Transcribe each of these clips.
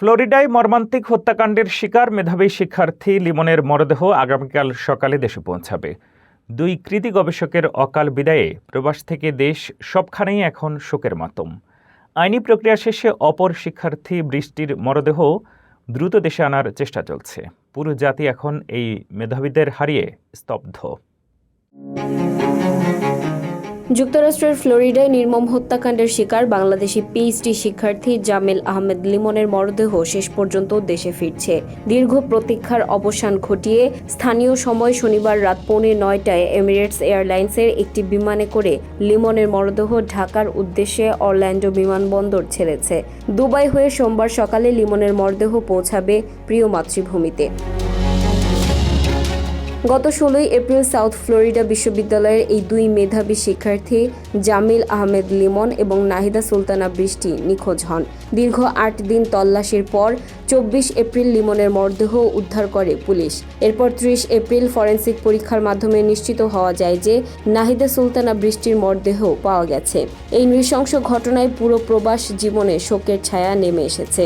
ফ্লোরিডায় মর্মান্তিক হত্যাকাণ্ডের শিকার মেধাবী শিক্ষার্থী লিমনের মরদেহ আগামীকাল সকালে দেশে পৌঁছাবে। দুই কৃতী গবেষকের অকাল বিদায়ে প্রবাস থেকে দেশ সবখানেই এখন শোকের মাতম। আইনি প্রক্রিয়া শেষে অপর শিক্ষার্থী বৃষ্টির মরদেহ দ্রুত দেশে আনার চেষ্টা চলছে। পুরো জাতি এখন এই মেধাবীদের হারিয়ে স্তব্ধ। যুক্তরাষ্ট্রের ফ্লোরিডায় নির্মম হত্যাকাণ্ডের শিকার বাংলাদেশি পিএইচডি শিক্ষার্থী জামিল আহমেদ লিমনের মরদেহ শেষ পর্যন্ত দেশে ফিরছে। দীর্ঘ প্রতীক্ষার অবসান ঘটিয়ে স্থানীয় সময় শনিবার রাত 9:45টায় এমিরেটস এয়ারলাইন্সের একটি বিমানে করে লিমনের মরদেহ ঢাকার উদ্দেশ্যে অরল্যান্ডো বিমানবন্দর ছেড়েছে। দুবাই হয়ে সোমবার সকালে লিমনের মরদেহ পৌঁছাবে প্রিয় মাতৃভূমিতে। গত 16 এপ্রিল সাউথ ফ্লোরিডা বিশ্ববিদ্যালয়ের এই দুই মেধাবী শিক্ষার্থী জামিল আহমেদ লিমন এবং নাহিদা সুলতানা বৃষ্টি নিখোঁজ হন। দীর্ঘ 8 দিন তল্লাশির পর 24 এপ্রিল লিমনের মরদেহ উদ্ধার করে পুলিশ। এরপর 30 এপ্রিল ফরেনসিক পরীক্ষার মাধ্যমে নিশ্চিত হওয়া যায় যে নাহিদা সুলতানা বৃষ্টির মরদেহ পাওয়া গেছে। এই নৃশংস ঘটনায় পুরো প্রবাস জীবনে শোকের ছায়া নেমে এসেছে।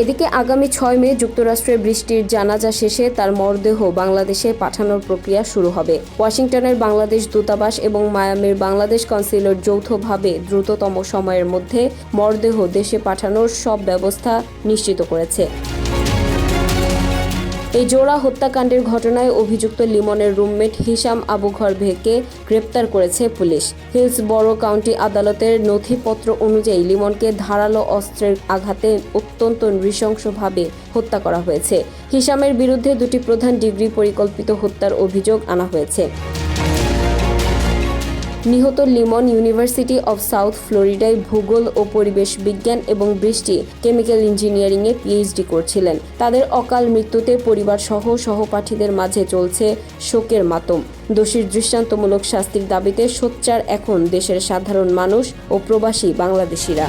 এদিকে আগামী 6 মে যুক্তরাষ্ট্রের বৃষ্টির জানাজা শেষে তার মরদেহ বাংলাদেশে পাঠানোর প্রক্রিয়া শুরু হবে। ওয়াশিংটনের বাংলাদেশ দূতাবাস এবং মায়ামির বাংলাদেশ কনসুলেট যৌথভাবে দ্রুততম সময়ের মধ্যে মরদেহ দেশে পাঠানোর সব ব্যবস্থা নিশ্চিত করেছে। এই জোড়া হত্যাকাণ্ডের ঘটনায় অভিযুক্ত লিমনের রুমমেট হিশাম আবু ঘরভেকে গ্রেপ্তার করেছে পুলিশ। হিলসবরো কাউন্টি আদালতের নথিপত্র অনুযায়ী লিমনকে ধারালো অস্ত্রের আঘাতে অত্যন্ত নৃশংসভাবে হত্যা করা হয়েছে। হিশামের বিরুদ্ধে 2টি প্রধান ডিগ্রি পরিকল্পিত হত্যার অভিযোগ আনা হয়েছে। নিহত লিমন ইউনিভার্সিটি অব সাউথ ফ্লোরিডায় ভূগোল ও পরিবেশ বিজ্ঞান এবং বৃষ্টি কেমিক্যাল ইঞ্জিনিয়ারিংয়ে পিএইচডি করছিলেন। তাদের অকাল মৃত্যুতে পরিবারসহ সহপাঠীদের মাঝে চলছে শোকের মাতম। দোষীর দৃষ্টান্তমূলক শাস্তির দাবিতে সোচ্চার এখন দেশের সাধারণ মানুষ ও প্রবাসী বাংলাদেশিরা।